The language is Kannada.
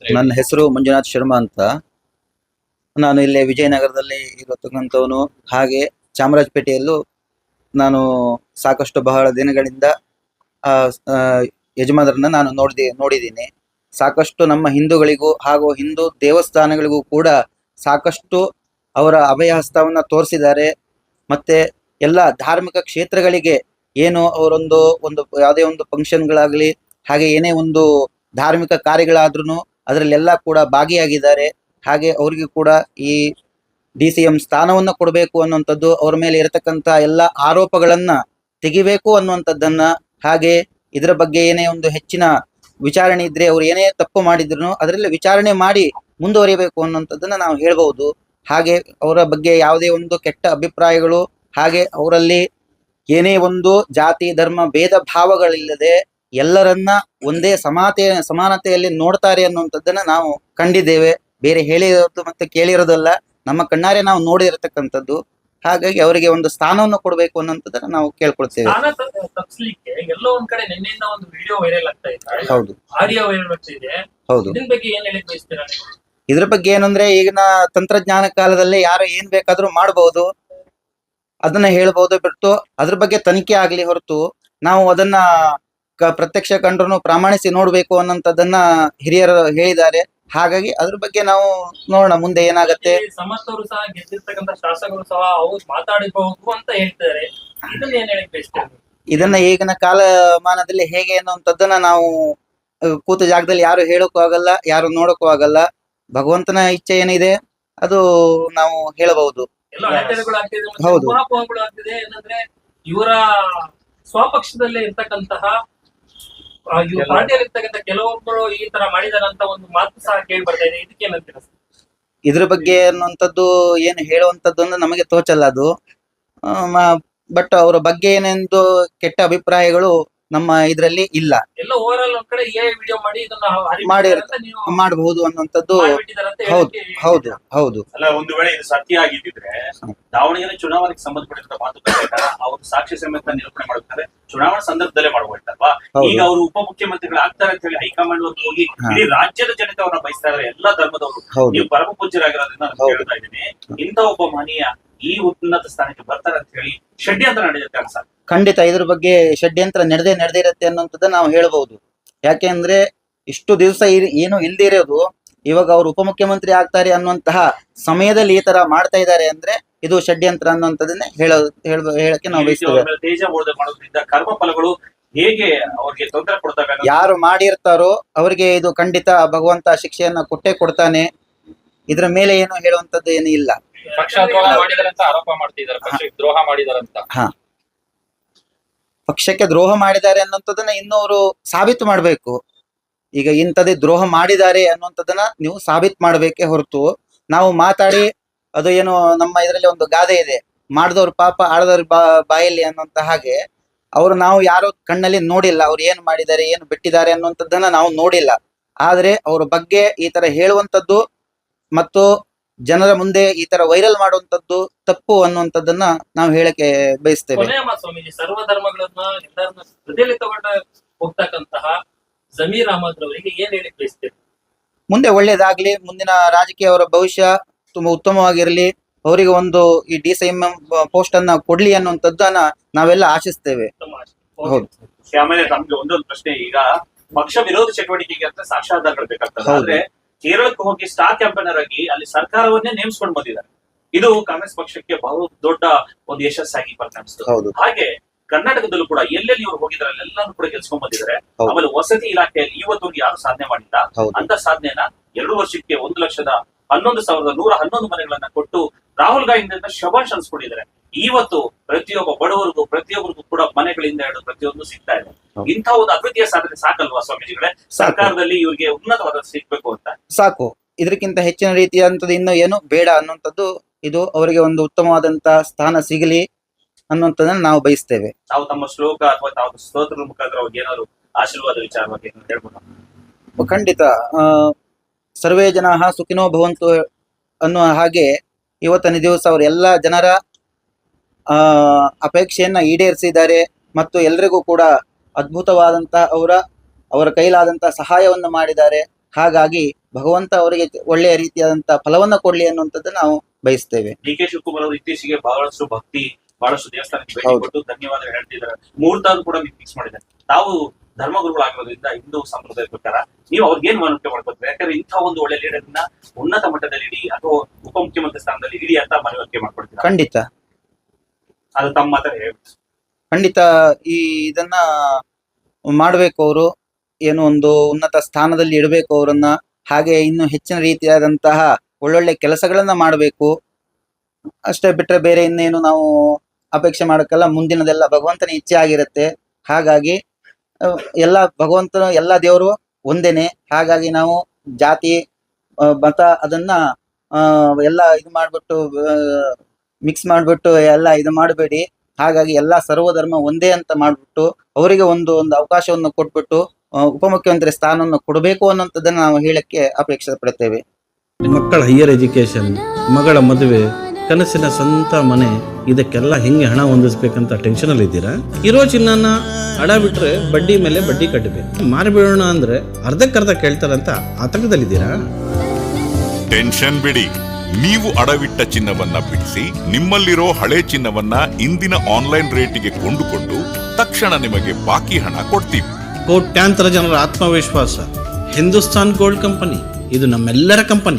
ನನ್ನ ಹೆಸರು ಮಂಜುನಾಥ್ ಶರ್ಮಾ ಅಂತ. ನಾನು ಇಲ್ಲಿ ವಿಜಯನಗರದಲ್ಲಿ ಇರತಕ್ಕಂಥವನು. ಹಾಗೆ ಚಾಮರಾಜಪೇಟೆಯಲ್ಲೂ ನಾನು ಸಾಕಷ್ಟು ಬಹಳ ದಿನಗಳಿಂದ ಆ ಆ, ಯಜಮಾನರನ್ನ ನಾನು ನೋಡಿದ್ದೀನಿ. ಸಾಕಷ್ಟು ನಮ್ಮ ಹಿಂದೂಗಳಿಗೂ ಹಾಗೂ ಹಿಂದೂ ದೇವಸ್ಥಾನಗಳಿಗೂ ಕೂಡ ಸಾಕಷ್ಟು ಅವರ ಅಭಯ ಹಸ್ತವನ್ನ ತೋರಿಸಿದ್ದಾರೆ. ಮತ್ತೆ ಎಲ್ಲ ಧಾರ್ಮಿಕ ಕ್ಷೇತ್ರಗಳಿಗೆ ಏನು ಅವರೊಂದು ಒಂದು ಯಾವುದೇ ಒಂದು ಫಂಕ್ಷನ್ಗಳಾಗಲಿ, ಹಾಗೆ ಏನೇ ಒಂದು ಧಾರ್ಮಿಕ ಕಾರ್ಯಗಳಾದ್ರೂ ಅದರಲ್ಲೆಲ್ಲ ಕೂಡ ಭಾಗಿಯಾಗಿದ್ದಾರೆ. ಹಾಗೆ ಅವರಿಗೆ ಕೂಡ ಈ DCM ಸ್ಥಾನವನ್ನು ಕೊಡಬೇಕು ಅನ್ನುವಂಥದ್ದು, ಅವರ ಮೇಲೆ ಇರತಕ್ಕಂಥ ಎಲ್ಲ ಆರೋಪಗಳನ್ನ ತೆಗಿಬೇಕು ಅನ್ನುವಂಥದ್ದನ್ನ, ಹಾಗೆ ಇದರ ಬಗ್ಗೆ ಏನೇ ಒಂದು ಹೆಚ್ಚಿನ ವಿಚಾರಣೆ ಇದ್ರೆ, ಅವ್ರು ಏನೇ ತಪ್ಪು ಮಾಡಿದ್ರು ಅದರಲ್ಲಿ ವಿಚಾರಣೆ ಮಾಡಿ ಮುಂದುವರಿಯಬೇಕು ಅನ್ನುವಂಥದ್ದನ್ನ ನಾವು ಹೇಳ್ಬಹುದು. ಹಾಗೆ ಅವರ ಬಗ್ಗೆ ಯಾವುದೇ ಒಂದು ಕೆಟ್ಟ ಅಭಿಪ್ರಾಯಗಳು, ಹಾಗೆ ಅವರಲ್ಲಿ ಏನೇ ಒಂದು ಜಾತಿ ಧರ್ಮ ಭೇದ ಭಾವಗಳಿಲ್ಲದೆ ಎಲ್ಲರನ್ನ ಒಂದೇ ಸಮಾನತೆಯಲ್ಲಿ ನೋಡ್ತಾರೆ ಅನ್ನುವಂಥದ್ದನ್ನ ನಾವು ಕಂಡಿದ್ದೇವೆ. ಬೇರೆ ಹೇಳಿರೋದು ಮತ್ತೆ ಕೇಳಿರೋದಲ್ಲ, ನಮ್ಮ ಕಣ್ಣಾರೆ ನಾವು ನೋಡಿರತಕ್ಕಂಥದ್ದು. ಹಾಗಾಗಿ ಅವರಿಗೆ ಒಂದು ಸ್ಥಾನವನ್ನು ಕೊಡಬೇಕು ಅನ್ನೋಂಥದ್ದನ್ನ ನಾವು ಕೇಳ್ಕೊಳ್ತೇವೆ. ಸ್ಥಾನ ತಪ್ಪಿಸ್ಲಿಕ್ಕೆ ಎಲ್ಲೋ ಒಂದ್ ಕಡೆ ನಿನ್ನೆಯಿಂದ ಒಂದು ವಿಡಿಯೋ ವೈರಲ್ ಆಗ್ತಾ ಇದೆ, ಹೌದು, ಆಡಿಯೋ ವೈರಲ್ ಆಗ್ತಾ ಇದೆ. ಹೌದು. ಇದ್ರ ಬಗ್ಗೆ ಏನ್ ಹೇಳಕ್ ಬಯಸ್ತೀರಾ ನೀವು? ಇದ್ರ ಬಗ್ಗೆ ಏನಂದ್ರೆ, ಈಗಿನ ತಂತ್ರಜ್ಞಾನ ಕಾಲದಲ್ಲಿ ಯಾರು ಏನ್ ಬೇಕಾದ್ರೂ ಮಾಡಬಹುದು, ಅದನ್ನ ಹೇಳ್ಬಹುದು ಬಿಟ್ಟು ಅದ್ರ ಬಗ್ಗೆ ತನಿಖೆ ಆಗ್ಲಿ ಹೊರತು ನಾವು ಅದನ್ನ ಪ್ರತ್ಯಕ್ಷ ಕಂಡ್ರು ಪ್ರಾಮಾಣಿಸಿ ನೋಡ್ಬೇಕು ಅನ್ನೋಂಥದ್ದನ್ನ ಹಿರಿಯರು ಹೇಳಿದ್ದಾರೆ. ಹಾಗಾಗಿ ಅದ್ರ ಬಗ್ಗೆ ನಾವು ನೋಡೋಣ ಮುಂದೆ ಏನಾಗತ್ತೆ. ಸಮರ್ಥರು ಸಹ ಗೆದ್ದಿರ್ತಕ್ಕಂಥ ಶಾಸಕರು ಸಹ ಅವ್ರು ಮಾತಾಡಬಹುದು ಅಂತ ಹೇಳ್ತಾರೆ. ಇದನ್ನ ಏನ್ ಹೇಳಕ್ ಬಯಸ್ತೀರಾ? ಇದನ್ನ ಈಗಿನ ಕಾಲಮಾನದಲ್ಲಿ ಹೇಗೆ ಅನ್ನುವಂಥದ್ದನ್ನ ನಾವು ಕೂತ ಜಾಗದಲ್ಲಿ ಯಾರು ಹೇಳಕ್ಕೂ ಆಗಲ್ಲ, ಯಾರು ನೋಡಕ್ಕೂ ಆಗಲ್ಲ. ಭಗವಂತನ ಇಚ್ಛೆ ಏನಿದೆ ಅದು ನಾವು ಹೇಳಬಹುದು. ಎಲ್ಲ ಅಡೆತಡೆಗಳು ಆಗ್ತಿದೆ, ಹೌದು. ಊಹಾಪೋಹಗಳು ಆಗ್ತಿದೆ. ಏನಂದ್ರೆ ಇವರ ಸ್ವಪಕ್ಷದಲ್ಲೇ ಇರ್ತಕ್ಕಂತಹ ಇವ್ರ ಪಾರ್ಟಿಯಲ್ಲಿ ಇರ್ತಕ್ಕಂಥ ಕೆಲವೊಬ್ಬರು ಈ ತರ ಮಾಡಿದಾರಂತ ಒಂದು ಮಾತು ಸಹ ಕೇಳಿ ಬರ್ತಾ ಇದೆ. ಇದಕ್ಕೇನಂತೀರ? ಇದ್ರ ಬಗ್ಗೆ ಅನ್ನುವಂಥದ್ದು ಏನು ಹೇಳುವಂಥದ್ದು ಅಂದ್ರೆ ನಮಗೆ ತೋಚಲ್ಲ ಅದು. ಬಟ್ ಅವರ ಬಗ್ಗೆ ಏನೆಂದು ಕೆಟ್ಟ ಅಭಿಪ್ರಾಯಗಳು ನಮ್ಮ ಇದರಲ್ಲಿ ಇಲ್ಲ. ಎಲ್ಲ ಓವರ್ ಆಲ್ ಒಂದ್ ಕಡೆ ವಿಡಿಯೋ ಮಾಡಿ ಇದನ್ನ ಮಾಡಬಹುದು ಅನ್ನುವಂಥದ್ದು. ಮಾಡ್ಬಿಟ್ಟಿದಾರಂತ ಹೌದು, ಹೌದು, ಹೌದು. ಅಲ್ಲ, ಒಂದು ವೇಳೆ ಇದು ಸತ್ಯ ಆಗಿದ್ದಿದ್ರೆ ದಾವಣಗೆರೆ ಚುನಾವಣೆಗೆ ಸಂಬಂಧಪಟ್ಟಿದ್ದ ಮಾತುಕತೆ ಅವರು ಸಾಕ್ಷಿ ಸಮೇತ ನಿರೂಪಣೆ ಮಾಡುತ್ತಾರೆ, ಚುನಾವಣಾ ಸಂದರ್ಭದಲ್ಲೇ ಮಾಡಬಹುದಲ್ವಾ? ಈಗ ಅವರು ಉಪಮುಖ್ಯಮಂತ್ರಿಗಳು ಆಗ್ತಾರೆ ಅಂತ ಹೇಳಿ ಹೈಕಮಾಂಡ್ ಅವರು ಹೋಗಿ ಇಡೀ ರಾಜ್ಯದ ಜನತೆ ಅವ್ರನ್ನ ಬಯಸ್ತಾ ಇದಾರೆ, ಎಲ್ಲಾ ಧರ್ಮದವರು. ನೀವು ಪರಮ ಪೂಜ್ಯರಾಗಿರೋದ್ರಿಂದ ನಾನು ಹೇಳ್ತಾ ಇದ್ದೀನಿ, ಇಂಥ ಒಬ್ಬ ಮಹನೀಯ ಈ ಉನ್ನತ ಸ್ಥಾನಕ್ಕೆ ಬರ್ತಾರೆ ಅಂತ ಹೇಳಿ ಷಡ್ಯಂತ್ರ ನಡೆಯುತ್ತೆ ಅನ್ಸ. ಖಂಡಿತ ಇದ್ರ ಬಗ್ಗೆ ಷಡ್ಯಂತ್ರ ನಡೆದಿರತ್ತೆ ಅನ್ನುವಂಥದ್ದನ್ನ ನಾವು ಹೇಳ್ಬಹುದು. ಯಾಕೆಂದ್ರೆ ಇಷ್ಟು ದಿವಸ ಏನು ಇಲ್ದೇ ಇರೋದು, ಇವಾಗ ಅವರು ಉಪಮುಖ್ಯಮಂತ್ರಿ ಆಗ್ತಾರೆ ಅನ್ನುವಂತಹ ಸಮಯದಲ್ಲಿ ಈ ತರ ಮಾಡ್ತಾ ಇದ್ದಾರೆ ಅಂದ್ರೆ ಇದು ಷಡ್ಯಂತ್ರ ಅನ್ನುವಂಥದ್ದನ್ನೇ ಹೇಳಕ್ಕೆ ನಾವು ಬಯಸ್ತೇವೆ. ತೇಜ ಮಾಡೋದ್ರಿಂದ ಕರ್ಮ ಫಲಗಳು ಹೇಗೆ ಅವ್ರಿಗೆ ತೊಂದರೆ ಕೊಡ್ತವೆ? ಯಾರು ಮಾಡಿರ್ತಾರೋ ಅವರಿಗೆ ಇದು ಖಂಡಿತ ಭಗವಂತ ಶಿಕ್ಷೆಯನ್ನ ಕೊಟ್ಟೇ ಕೊಡ್ತಾನೆ. ಇದ್ರ ಮೇಲೆ ಏನು ಹೇಳುವಂತದ್ದು ಏನು ಇಲ್ಲ. ಪಕ್ಷದ್ರೋಹ ಮಾಡಿದಾರಂತ ಆರೋಪ ಮಾಡ್ತಿದ್ದಾರೆ, ಪಕ್ಷಕ್ಕೆ ದ್ರೋಹ ಮಾಡಿದಾರಂತ. ಪಕ್ಷಕ್ಕೆ ದ್ರೋಹ ಮಾಡಿದ್ದಾರೆ ಅನ್ನುವಂಥದ್ದನ್ನ ಇನ್ನು ಅವರು ಸಾಬೀತು ಮಾಡ್ಬೇಕು. ಈಗ ಇಂಥದ್ದೇ ದ್ರೋಹ ಮಾಡಿದ್ದಾರೆ ಅನ್ನುವಂಥದ್ದನ್ನ ನೀವು ಸಾಬೀತು ಮಾಡ್ಬೇಕೇ ಹೊರತು ನಾವು ಮಾತಾಡಿ ಅದು ಏನು ನಮ್ಮ ಇದರಲ್ಲಿ ಒಂದು ಗಾದೆ ಇದೆ, ಮಾಡಿದವ್ರ ಪಾಪ ಆಡದವ್ರ ಬಾಯಲ್ಲಿ ಅನ್ನುವಂತ ಹಾಗೆ. ಅವರು ನಾವು ಯಾರು ಕಣ್ಣಲ್ಲಿ ನೋಡಿಲ್ಲ, ಅವ್ರು ಏನು ಮಾಡಿದ್ದಾರೆ ಏನು ಬಿಟ್ಟಿದ್ದಾರೆ ಅನ್ನುವಂಥದ್ದನ್ನ ನಾವು ನೋಡಿಲ್ಲ. ಆದ್ರೆ ಅವ್ರ ಬಗ್ಗೆ ಈ ತರ ಹೇಳುವಂಥದ್ದು ಮತ್ತು ಜನರ ಮುಂದೆ ಈ ತರ ವೈರಲ್ ಮಾಡುವಂತದ್ದು ತಪ್ಪು ಅನ್ನುವಂಥದ್ದನ್ನ ನಾವು ಹೇಳಕ್ಕೆ ಬಯಸ್ತೇವೆ. ಸ್ವಾಮೀಜಿ, ಸರ್ವ ಧರ್ಮಗಳನ್ನ ಎಲ್ಲರನ್ನ ಹೃದಯದಲ್ಲಿ ತಗೊಂಡ ಹೋಗ್ತಕ್ಕಂತಹ ಜಮೀರ್ ಅಹಮದ್ ಅವರಿಗೆ ಏನ್ ಹೇಳಿ ಬಯಸ್ತೇವೆ? ಮುಂದೆ ಒಳ್ಳೇದಾಗ್ಲಿ, ಮುಂದಿನ ರಾಜಕೀಯ ಅವರ ಭವಿಷ್ಯ ತುಂಬಾ ಉತ್ತಮವಾಗಿರ್ಲಿ, ಅವರಿಗೆ ಒಂದು ಈ DCM ಪೋಸ್ಟ್ ಅನ್ನ ಕೊಡ್ಲಿ ಅನ್ನುವಂಥದ್ದನ್ನ ನಾವೆಲ್ಲ ಆಶಿಸ್ತೇವೆ. ಹೌದು. ಆಮೇಲೆ ನಮ್ಗೆ ಒಂದೊಂದು ಪ್ರಶ್ನೆ, ಈಗ ಪಕ್ಷ ವಿರೋಧ ಚಟುವಟಿಕೆಗೆ ಅಂತ ಸಾಕ್ಷಾಧಾರಗಳು ಬೇಕಾಗ್ತದೆ. ಆದ್ರೆ ಕೇರಳಕ್ಕೆ ಹೋಗಿ ಸ್ಟಾರ್ ಕ್ಯಾಂಪೇನರ್ ಆಗಿ ಅಲ್ಲಿ ಸರ್ಕಾರವನ್ನೇ ನೇಮಿಸ್ಕೊಂಡು ಬಂದಿದ್ದಾರೆ. ಇದು ಕಾಂಗ್ರೆಸ್ ಪಕ್ಷಕ್ಕೆ ಬಹು ದೊಡ್ಡ ಒಂದು ಯಶಸ್ಸಾಗಿ ಪರಿಣಮಿಸಿತು. ಹಾಗೆ ಕರ್ನಾಟಕದಲ್ಲೂ ಕೂಡ ಎಲ್ಲೆಲ್ಲಿ ಇವರು ಹೋಗಿದ್ದಾರೆ ಎಲ್ಲಾನು ಕೂಡ ಗೆಲ್ಸ್ಕೊಂಡ್ ಬಂದಿದ್ದಾರೆ. ಆಮೇಲೆ ವಸತಿ ಇಲಾಖೆಯಲ್ಲಿ ಇವತ್ತವರೆಗೆ ಯಾರು ಸಾಧನೆ ಮಾಡಿಲ್ಲ ಅಂತ ಸಾಧನೆನ 2 ವರ್ಷಕ್ಕೆ 1,11,111 ಮನೆಗಳನ್ನ ಕೊಟ್ಟು ರಾಹುಲ್ ಗಾಂಧಿಯಿಂದ ಶಬಾಷ್ ಅನ್ಸ್ಕೊಂಡಿದ್ದಾರೆ. ಇವತ್ತು ಪ್ರತಿಯೊಬ್ಬರಿಗೂ ಕೂಡ ಮನೆಗಳಿಂದ ಹಿಡಿದು ಪ್ರತಿಯೊಂದು ಸಿಗ್ತಾ ಇದೆ. ಇಂಥ ಒಂದು ಅಭಿವೃದ್ಧಿಯ ಸಾಧನೆ ಸಾಕಲ್ವಾ ಸ್ವಾಮೀಜಿಗಳೇ? ಸರ್ಕಾರದಲ್ಲಿ ಇವರಿಗೆ ಉನ್ನತವಾದ ಸಿಗ್ಬೇಕು ಅಂತ ಸಾಕು. ಇದಕ್ಕಿಂತ ಹೆಚ್ಚಿನ ರೀತಿಯಂತದ್ದು ಇನ್ನು ಏನು ಬೇಡ ಅನ್ನುವಂಥದ್ದು. ಇದು ಅವರಿಗೆ ಒಂದು ಉತ್ತಮವಾದಂತ ಸ್ಥಾನ ಸಿಗಲಿ ಅನ್ನುವಂಥದ್ದನ್ನ ನಾವು ಬಯಸ್ತೇವೆ. ತಾವು ತಮ್ಮ ಶ್ಲೋಕ ಅಥವಾ ತಾವು ಸ್ತೋತ್ರದ ಮುಖಾಂತರ ಅವ್ರಿಗೆ ಏನಾದ್ರು ಆಶೀರ್ವಾದ ವಿಚಾರವಾಗಿ ಹೇಳ್ಬೋದು? ಖಂಡಿತ. ಸರ್ವೇ ಜನಾಃ ಸುಖಿನೋ ಭವಂತು ಅನ್ನುವ ಹಾಗೆ ಇವತ್ತಿನ ದಿವಸ ಅವರು ಎಲ್ಲ ಜನರ ಅಪೇಕ್ಷೆಯನ್ನ ಈಡೇರಿಸಿದ್ದಾರೆ ಮತ್ತು ಎಲ್ರಿಗೂ ಕೂಡ ಅದ್ಭುತವಾದಂತಹ ಅವರ ಕೈಲಾದಂತಹ ಸಹಾಯವನ್ನು ಮಾಡಿದ್ದಾರೆ. ಹಾಗಾಗಿ ಭಗವಂತ ಅವರಿಗೆ ಒಳ್ಳೆಯ ರೀತಿಯಾದಂತಹ ಫಲವನ್ನ ಕೊಡ್ಲಿ ಅನ್ನುವಂಥದ್ದು ನಾವು ಬಯಸ್ತೇವೆ. ಡಿ ಕೆ ಶಿವಕುಮಾರ್ ಅವರು ಇತ್ತೀಚೆಗೆ ಬಹಳಷ್ಟು ಭಕ್ತಿ, ಬಹಳಷ್ಟು ದೇವಸ್ಥಾನಕ್ಕೆ ಭೇಟಿ ಹೌದು. ಕೊಟ್ಟು ಧನ್ಯವಾದ ಹೇಳ್ತಿದ್ದಾರೆ. ಮುಹೂರ್ತ ಕೂಡ ಫಿಕ್ಸ್ ಮಾಡಿದ್ದಾರೆ. ತಾವು ಧರ್ಮಗುರುಗಳಾಗಿರೋದ್ರಿಂದ ಹಿಂದೂ ಸಂಪ್ರದಾಯದ ಪ್ರಕಾರ ನೀವು ಅವ್ರಿಗೆ ಏನ್ ಮನವರಿಕೆ ಮಾಡ್ಕೊತಾರೆ? ಯಾಕಂದ್ರೆ ಇಂಥ ಒಂದು ಒಳ್ಳೆ ಲೀಡರ್ನ ಉನ್ನತ ಮಟ್ಟದಲ್ಲಿ ಇಡಿ ಅಥವಾ ಉಪಮುಖ್ಯಮಂತ್ರಿ ಸ್ಥಾನದಲ್ಲಿ ಇಡಿ ಅಂತ ಮನವರಿಕೆ ಮಾಡ್ಕೊಡ್ತೀರಾ? ಖಂಡಿತ ಅದು ತಮ್ಮ ಮಾತ್ರ ಹೇಳಿ. ಖಂಡಿತ ಇದನ್ನ ಮಾಡಬೇಕು. ಅವರು ಏನು ಒಂದು ಉನ್ನತ ಸ್ಥಾನದಲ್ಲಿ ಇಡಬೇಕು ಅವರನ್ನ. ಹಾಗೆ ಇನ್ನು ಹೆಚ್ಚಿನ ರೀತಿಯಾದಂತಹ ಒಳ್ಳೊಳ್ಳೆ ಕೆಲಸಗಳನ್ನ ಮಾಡಬೇಕು. ಅಷ್ಟೇ ಬಿಟ್ರೆ ಬೇರೆ ಇನ್ನೇನು ನಾವು ಅಪೇಕ್ಷೆ ಮಾಡಕ್ಕಲ್ಲ. ಮುಂದಿನದೆಲ್ಲ ಭಗವಂತನ ಇಚ್ಛೆ ಆಗಿರುತ್ತೆ. ಹಾಗಾಗಿ ಎಲ್ಲ ಭಗವಂತನ ಎಲ್ಲ ದೇವರು ಒಂದೇನೆ. ಹಾಗಾಗಿ ನಾವು ಜಾತಿ ಮತ ಅದನ್ನ ಎಲ್ಲ ಇದು ಮಾಡ್ಬಿಟ್ಟು ಮಿಕ್ಸ್ ಮಾಡ್ಬಿಟ್ಟು ಎಲ್ಲ ಇದು ಮಾಡಬೇಡಿ. ಹಾಗಾಗಿ ಎಲ್ಲಾ ಸರ್ವಧರ್ಮ ಒಂದೇ ಅಂತ ಮಾಡ್ಬಿಟ್ಟು ಅವರಿಗೆ ಒಂದು ಅವಕಾಶವನ್ನು ಕೊಟ್ಬಿಟ್ಟು ಉಪಮುಖ್ಯಮಂತ್ರಿ ಸ್ಥಾನವನ್ನು ಕೊಡಬೇಕು ಅನ್ನೋಂಥದ್ದನ್ನ ನಾವು ಹೇಳಕ್ಕೆ ಅಪೇಕ್ಷೆ ಪಡ್ತೇವೆ. ಮಕ್ಕಳ ಹೈಯರ್ ಎಜುಕೇಶನ್, ಮಗಳ ಮದುವೆ, ಕನಸಿನ ಸ್ವಂತ ಮನೆ, ಇದಕ್ಕೆಲ್ಲ ಹೆಂಗೆ ಹಣ ಹೊಂದಿಸ್ಬೇಕಂತ ಟೆನ್ಷನ್ ಅಲ್ಲಿ ಇದ್ದೀರಾ? ಇರೋ ಚಿನ್ನನ ಅಡ ಬಿಟ್ರೆ ಬಡ್ಡಿ ಮೇಲೆ ಬಡ್ಡಿ ಕಟ್ಟಬೇಕು. ಮಾರಿಬಿಡೋಣ ಅಂದ್ರೆ ಅರ್ಧಕ್ಕರ್ಧ ಕೇಳ್ತಾರಂತ ಆತಂಕದಲ್ಲಿದ್ದೀರಾ? ಟೆನ್ಷನ್ ಬಿಡಿ. ನೀವು ಅಡವಿಟ್ಟ ಚಿನ್ನವನ್ನ ಬಿಡಿಸಿ ನಿಮ್ಮಲ್ಲಿರೋ ಹಳೆ ಚಿನ್ನವನ್ನ ಇಂದಿನ ಆನ್ಲೈನ್ ರೇಟಿಗೆ ಕೊಂಡುಕೊಂಡು ತಕ್ಷಣ ನಿಮಗೆ ಬಾಕಿ ಹಣ ಕೊಡ್ತೀವಿ. ಕೋಟ್ಯಾಂತರ ಜನರ ಆತ್ಮವಿಶ್ವಾಸ ಹಿಂದೂಸ್ತಾನ್ ಗೋಲ್ಡ್ ಕಂಪನಿ. ಇದು ನಮ್ಮೆಲ್ಲರ ಕಂಪನಿ.